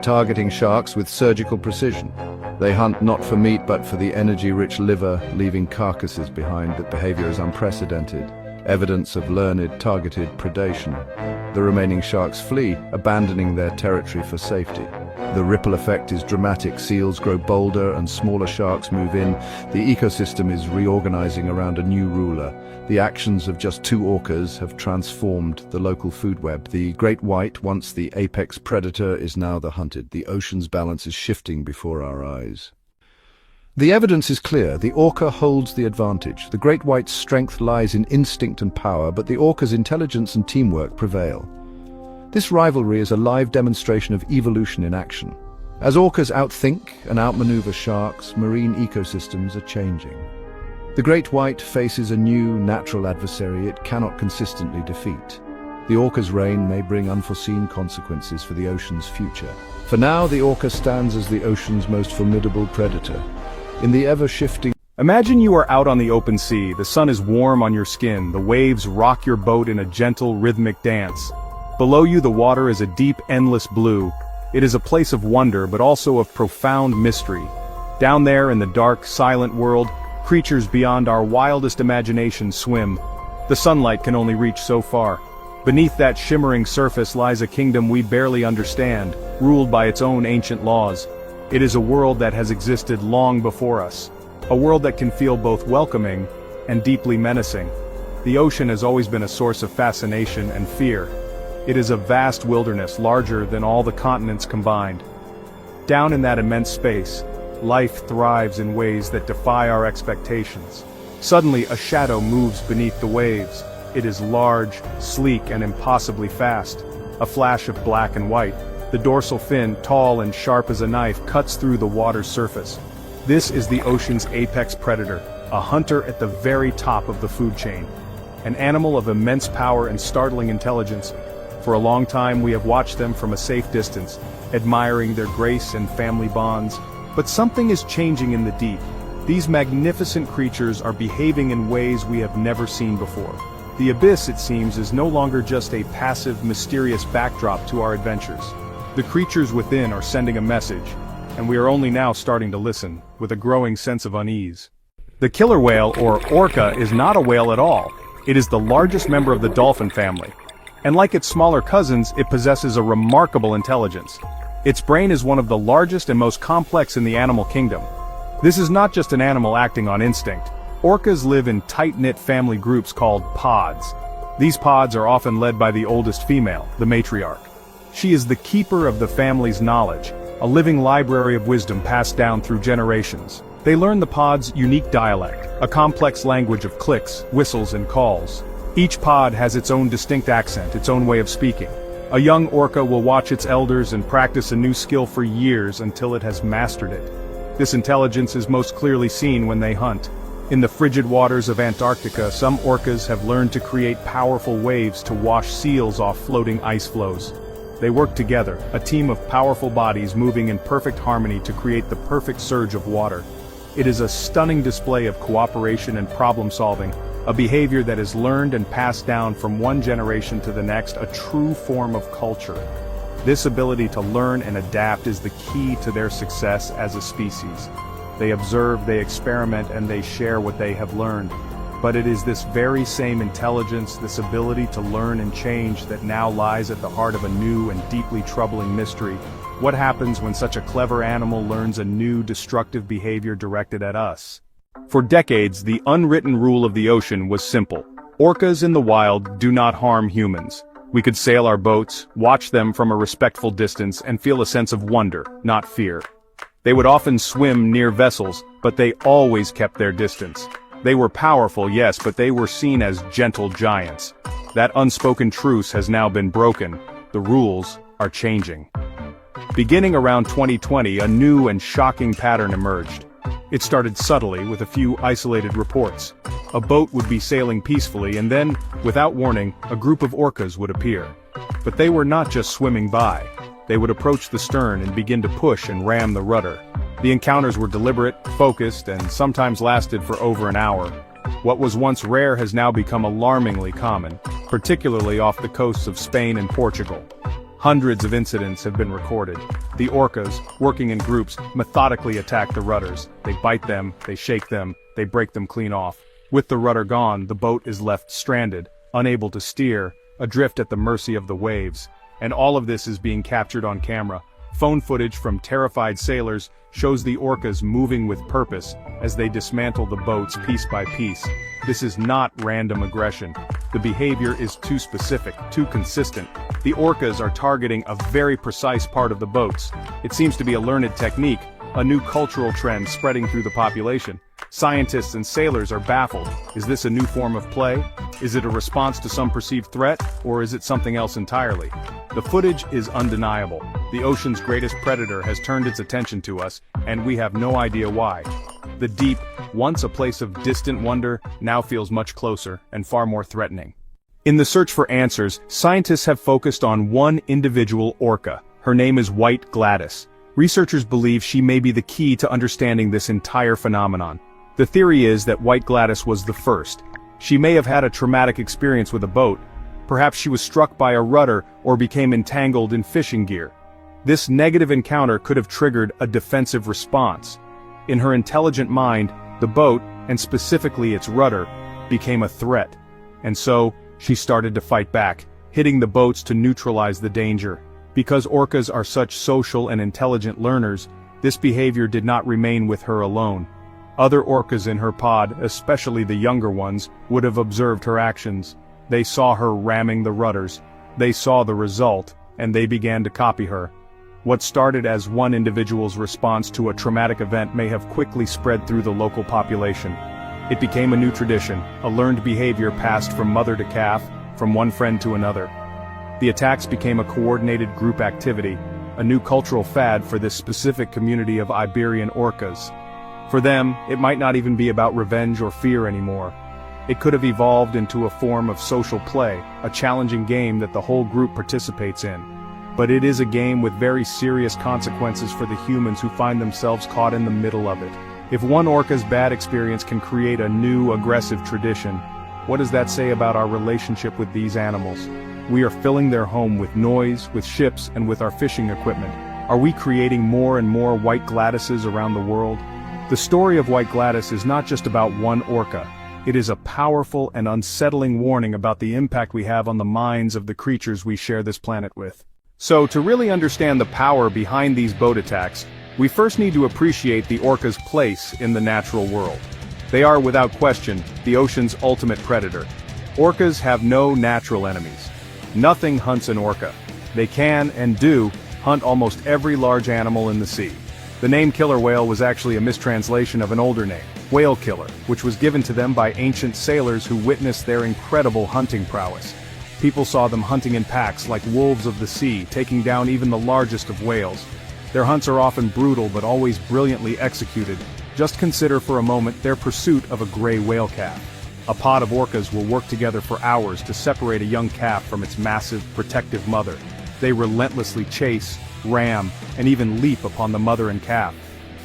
targeting sharks with surgical precision. They hunt not for meat but for the energy-rich liver, leaving carcasses behind. That behavior is unprecedented, evidence of learned, targeted predation. The remaining sharks flee, abandoning their territory for safety. The ripple effect is dramatic. Seals grow bolder and smaller sharks move in. The ecosystem is reorganizing around a new ruler. The actions of just 2 orcas have transformed the local food web. The great white, once the apex predator, is now the hunted. The ocean's balance is shifting before our eyes. The evidence is clear. The orca holds the advantage. The great white's strength lies in instinct and power, but the orca's intelligence and teamwork prevail. This rivalry is a live demonstration of evolution in action. As orcas outthink and outmaneuver sharks, marine ecosystems are changing. The great white faces a new, natural adversary it cannot consistently defeat. The orca's reign may bring unforeseen consequences for the ocean's future. For now, the orca stands as the ocean's most formidable predator. In the ever-shifting... Imagine you are out on the open sea, the sun is warm on your skin, the waves rock your boat in a gentle, rhythmic dance. Below you the water is a deep, endless blue. It is a place of wonder, but also of profound mystery. Down there in the dark, silent world, creatures beyond our wildest imagination swim. The sunlight can only reach so far. Beneath that shimmering surface lies a kingdom we barely understand, ruled by its own ancient laws. It is a world that has existed long before us. A world that can feel both welcoming and deeply menacing. The ocean has always been a source of fascination and fear. It is a vast wilderness, larger than all the continents combined. Down in that immense space, life thrives in ways that defy our expectations. Suddenly, a shadow moves beneath the waves. It is large, sleek, and impossibly fast. A flash of black and white. The dorsal fin, tall and sharp as a knife, cuts through the water's surface. This is the ocean's apex predator, a hunter at the very top of the food chain. An animal of immense power and startling intelligence. For a long time we have watched them from a safe distance, admiring their grace and family bonds. But something is changing in the deep. These magnificent creatures are behaving in ways we have never seen before. The abyss, it seems, is no longer just a passive, mysterious backdrop to our adventures. The creatures within are sending a message, and we are only now starting to listen, with a growing sense of unease. The killer whale, or orca, is not a whale at all. It is the largest member of the dolphin family. And like its smaller cousins, it possesses a remarkable intelligence. Its brain is one of the largest and most complex in the animal kingdom. This is not just an animal acting on instinct. Orcas live in tight-knit family groups called pods. These pods are often led by the oldest female, the matriarch. She is the keeper of the family's knowledge, a living library of wisdom passed down through generations. They learn the pod's unique dialect, a complex language of clicks, whistles, and calls. Each pod has its own distinct accent, its own way of speaking. A young orca will watch its elders and practice a new skill for years until it has mastered it. This intelligence is most clearly seen when they hunt. In the frigid waters of Antarctica, some orcas have learned to create powerful waves to wash seals off floating ice floes. They work together, a team of powerful bodies moving in perfect harmony to create the perfect surge of water. It is a stunning display of cooperation and problem-solving, a behavior that is learned and passed down from one generation to the next, a true form of culture. This ability to learn and adapt is the key to their success as a species. They observe, they experiment, and they share what they have learned. But it is this very same intelligence, this ability to learn and change, that now lies at the heart of a new and deeply troubling mystery. What happens when such a clever animal learns a new destructive behavior directed at us? For decades, the unwritten rule of the ocean was simple. Orcas in the wild do not harm humans. We could sail our boats, watch them from a respectful distance, and feel a sense of wonder, not fear. They would often swim near vessels, but they always kept their distance. They were powerful, yes, but they were seen as gentle giants. That unspoken truce has now been broken. The rules are changing. Beginning around 2020, a new and shocking pattern emerged. It started subtly with a few isolated reports. A boat would be sailing peacefully, and then, without warning, a group of orcas would appear. But they were not just swimming by. They would approach the stern and begin to push and ram the rudder. The encounters were deliberate, focused, and sometimes lasted for over an hour. What was once rare has now become alarmingly common, particularly off the coasts of Spain and Portugal. Hundreds of incidents have been recorded. The orcas, working in groups, methodically attack the rudders. They bite them, they shake them, they break them clean off. With the rudder gone, the boat is left stranded, unable to steer, adrift at the mercy of the waves. And all of this is being captured on camera. Phone footage from terrified sailors shows the orcas moving with purpose as they dismantle the boats piece by piece. This is not random aggression. The behavior is too specific, too consistent. The orcas are targeting a very precise part of the boats. It seems to be a learned technique, a new cultural trend spreading through the population. Scientists and sailors are baffled. Is this a new form of play? Is it a response to some perceived threat, or is it something else entirely? The footage is undeniable. The ocean's greatest predator has turned its attention to us, and we have no idea why. The deep, once a place of distant wonder, now feels much closer and far more threatening. In the search for answers, scientists have focused on one individual orca. Her name is White Glattis. Researchers believe she may be the key to understanding this entire phenomenon. The theory is that White Glattis was the first. She may have had a traumatic experience with a boat. Perhaps she was struck by a rudder or became entangled in fishing gear. This negative encounter could have triggered a defensive response. In her intelligent mind, the boat, and specifically its rudder, became a threat. And so, she started to fight back, hitting the boats to neutralize the danger. Because orcas are such social and intelligent learners, this behavior did not remain with her alone. Other orcas in her pod, especially the younger ones, would have observed her actions. They saw her ramming the rudders. They saw the result, and they began to copy her. What started as one individual's response to a traumatic event may have quickly spread through the local population. It became a new tradition, a learned behavior passed from mother to calf, from one friend to another. The attacks became a coordinated group activity, a new cultural fad for this specific community of Iberian orcas. For them, it might not even be about revenge or fear anymore. It could have evolved into a form of social play, a challenging game that the whole group participates in. But it is a game with very serious consequences for the humans who find themselves caught in the middle of it. If one orca's bad experience can create a new, aggressive tradition, what does that say about our relationship with these animals? We are filling their home with noise, with ships, and with our fishing equipment. Are we creating more and more White Glattises around the world? The story of White Glattis is not just about one orca. It is a powerful and unsettling warning about the impact we have on the minds of the creatures we share this planet with. So, to really understand the power behind these boat attacks, we first need to appreciate the orca's place in the natural world. They are, without question, the ocean's ultimate predator. Orcas have no natural enemies. Nothing hunts an orca. They can, and do, hunt almost every large animal in the sea. The name killer whale was actually a mistranslation of an older name, whale killer, which was given to them by ancient sailors who witnessed their incredible hunting prowess. People saw them hunting in packs like wolves of the sea, taking down even the largest of whales. Their hunts are often brutal but always brilliantly executed. Just consider for a moment their pursuit of a gray whale calf. A pod of orcas will work together for hours to separate a young calf from its massive, protective mother. They relentlessly chase, ram, and even leap upon the mother and calf.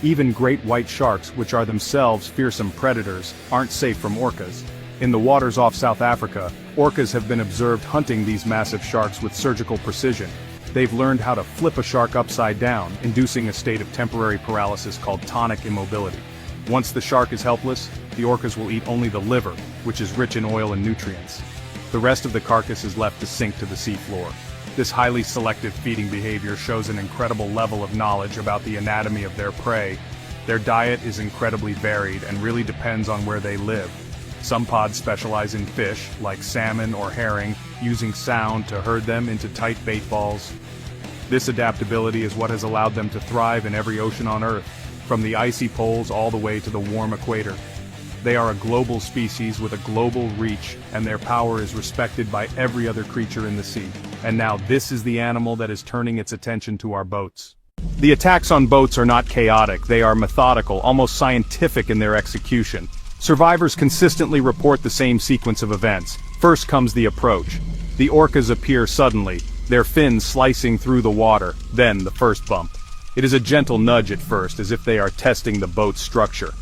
Even great white sharks, which are themselves fearsome predators, aren't safe from orcas. In the waters off South Africa, orcas have been observed hunting these massive sharks with surgical precision. They've learned how to flip a shark upside down, inducing a state of temporary paralysis called tonic immobility. Once the shark is helpless, the orcas will eat only the liver, which is rich in oil and nutrients. The rest of the carcass is left to sink to the seafloor. This highly selective feeding behavior shows an incredible level of knowledge about the anatomy of their prey. Their diet is incredibly varied and really depends on where they live. Some pods specialize in fish, like salmon or herring, using sound to herd them into tight bait balls. This adaptability is what has allowed them to thrive in every ocean on Earth, from the icy poles all the way to the warm equator. They are a global species with a global reach, and their power is respected by every other creature in the sea. And now this is the animal that is turning its attention to our boats. The attacks on boats are not chaotic, they are methodical, almost scientific in their execution. Survivors consistently report the same sequence of events. First comes the approach. The orcas appear suddenly, their fins slicing through the water, then the first bump. It is a gentle nudge at first, as if they are testing the boat's structure.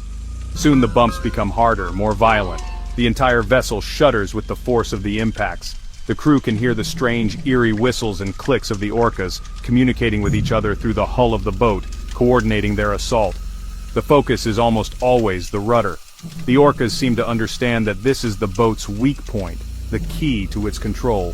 Soon the bumps become harder, more violent. The entire vessel shudders with the force of the impacts. The The crew can hear the strange, eerie whistles and clicks of the orcas, communicating with each other through the hull of the boat, coordinating their assault. The focus is almost always the rudder. The orcas seem to understand that this is the boat's weak point, the key to its control.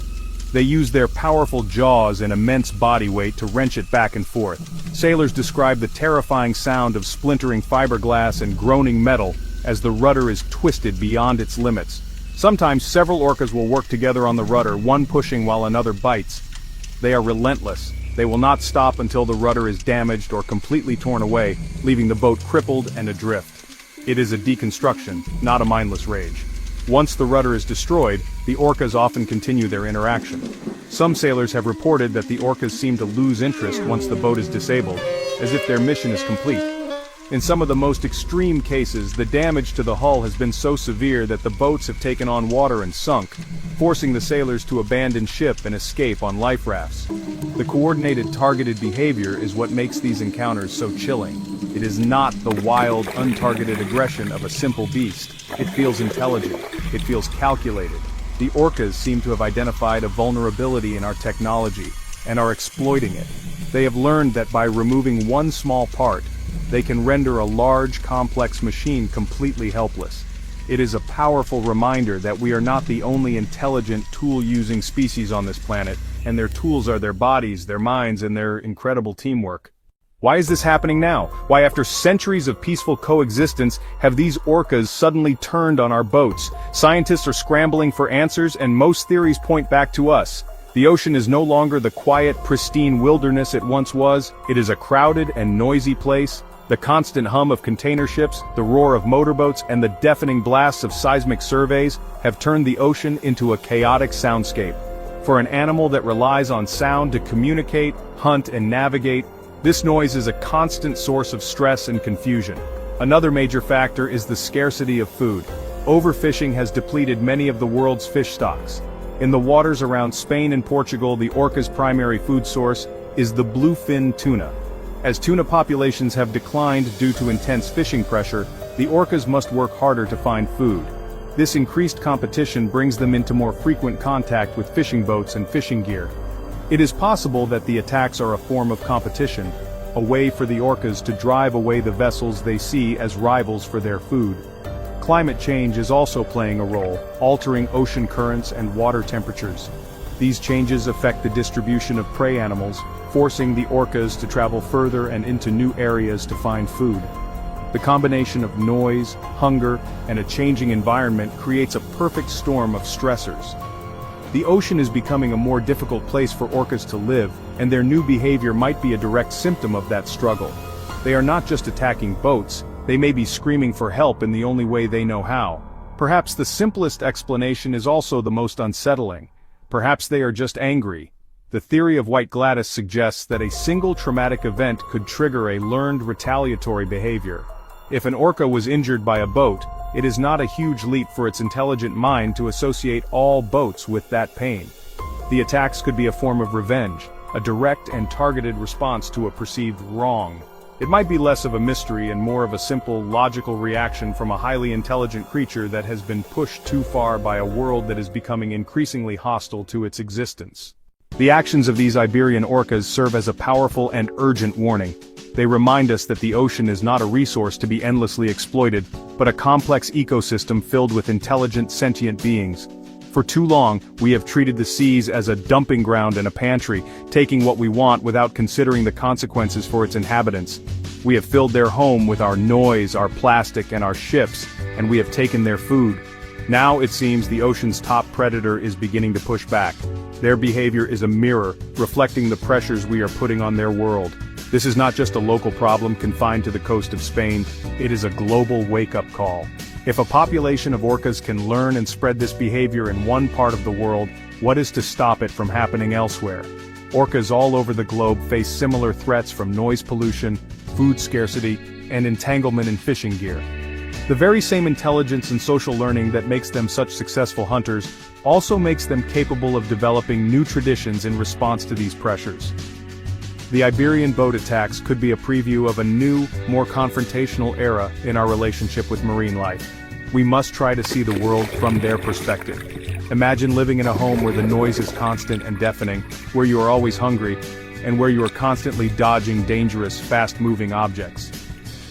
They use their powerful jaws and immense body weight to wrench it back and forth. Sailors describe the terrifying sound of splintering fiberglass and groaning metal as the rudder is twisted beyond its limits. Sometimes several orcas will work together on the rudder, one pushing while another bites. They are relentless. They will not stop until the rudder is damaged or completely torn away, leaving the boat crippled and adrift. It is a deconstruction, not a mindless rage. Once the rudder is destroyed, the orcas often continue their interaction. Some sailors have reported that the orcas seem to lose interest once the boat is disabled, as if their mission is complete. In some of the most extreme cases, the damage to the hull has been so severe that the boats have taken on water and sunk, forcing the sailors to abandon ship and escape on life rafts. The coordinated, targeted behavior is what makes these encounters so chilling. It is not the wild, untargeted aggression of a simple beast. It feels intelligent. It feels calculated. The orcas seem to have identified a vulnerability in our technology and are exploiting it. They have learned that by removing one small part, they can render a large, complex machine completely helpless. It is a powerful reminder that we are not the only intelligent, tool-using species on this planet, and their tools are their bodies, their minds, and their incredible teamwork. Why is this happening now? Why, after centuries of peaceful coexistence, have these orcas suddenly turned on our boats? Scientists are scrambling for answers, and most theories point back to us. The ocean is no longer the quiet, pristine wilderness it once was. It is a crowded and noisy place. The constant hum of container ships, the roar of motorboats, and the deafening blasts of seismic surveys have turned the ocean into a chaotic soundscape. For an animal that relies on sound to communicate, hunt, and navigate, this noise is a constant source of stress and confusion. Another major factor is the scarcity of food. Overfishing has depleted many of the world's fish stocks. In the waters around Spain and Portugal, the orca's primary food source is the bluefin tuna. As tuna populations have declined due to intense fishing pressure, the orcas must work harder to find food. This increased competition brings them into more frequent contact with fishing boats and fishing gear. It is possible that the attacks are a form of competition, a way for the orcas to drive away the vessels they see as rivals for their food. Climate change is also playing a role, altering ocean currents and water temperatures. These changes affect the distribution of prey animals, forcing the orcas to travel further and into new areas to find food. The combination of noise, hunger, and a changing environment creates a perfect storm of stressors. The ocean is becoming a more difficult place for orcas to live, and their new behavior might be a direct symptom of that struggle. They are not just attacking boats, they may be screaming for help in the only way they know how. Perhaps the simplest explanation is also the most unsettling. Perhaps they are just angry. The theory of white Glattis suggests that a single traumatic event could trigger a learned retaliatory behavior. If an orca was injured by a boat, it is not a huge leap for its intelligent mind to associate all boats with that pain. The attacks could be a form of revenge, a direct and targeted response to a perceived wrong. It might be less of a mystery and more of a simple, logical reaction from a highly intelligent creature that has been pushed too far by a world that is becoming increasingly hostile to its existence. The actions of these Iberian orcas serve as a powerful and urgent warning. They remind us that the ocean is not a resource to be endlessly exploited, but a complex ecosystem filled with intelligent, sentient beings. For too long, we have treated the seas as a dumping ground and a pantry, taking what we want without considering the consequences for its inhabitants. We have filled their home with our noise, our plastic, and our ships, and we have taken their food. Now it seems the ocean's top predator is beginning to push back. Their behavior is a mirror, reflecting the pressures we are putting on their world. This is not just a local problem confined to the coast of Spain, it is a global wake-up call. If a population of orcas can learn and spread this behavior in one part of the world, what is to stop it from happening elsewhere? Orcas all over the globe face similar threats from noise pollution, food scarcity, and entanglement in fishing gear. The very same intelligence and social learning that makes them such successful hunters also makes them capable of developing new traditions in response to these pressures. The Iberian boat attacks could be a preview of a new, more confrontational era in our relationship with marine life. We must try to see the world from their perspective. Imagine living in a home where the noise is constant and deafening, where you are always hungry, and where you are constantly dodging dangerous, fast-moving objects.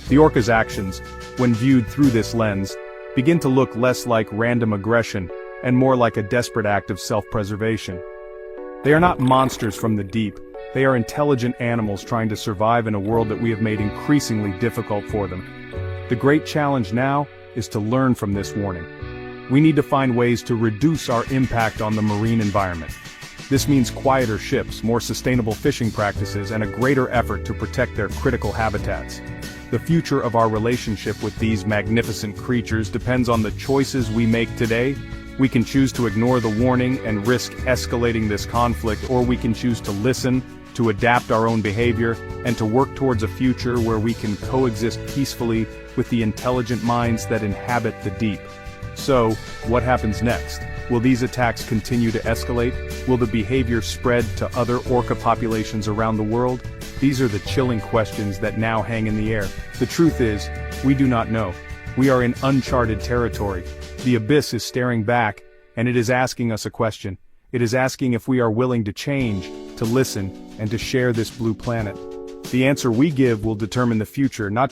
The orca's actions, when viewed through this lens, begin to look less like random aggression and more like a desperate act of self-preservation. They are not monsters from the deep, they are intelligent animals trying to survive in a world that we have made increasingly difficult for them. The great challenge now is to learn from this warning. We need to find ways to reduce our impact on the marine environment. This means quieter ships, more sustainable fishing practices, and a greater effort to protect their critical habitats. The future of our relationship with these magnificent creatures depends on the choices we make today. We can choose to ignore the warning and risk escalating this conflict, or we can choose to listen, to adapt our own behavior, and to work towards a future where we can coexist peacefully with the intelligent minds that inhabit the deep. So, what happens next? Will these attacks continue to escalate? Will the behavior spread to other orca populations around the world? These are the chilling questions that now hang in the air. The truth is, we do not know. We are in uncharted territory. The abyss is staring back, and it is asking us a question. It is asking if we are willing to change, to listen, and to share this blue planet. The answer we give will determine the future, not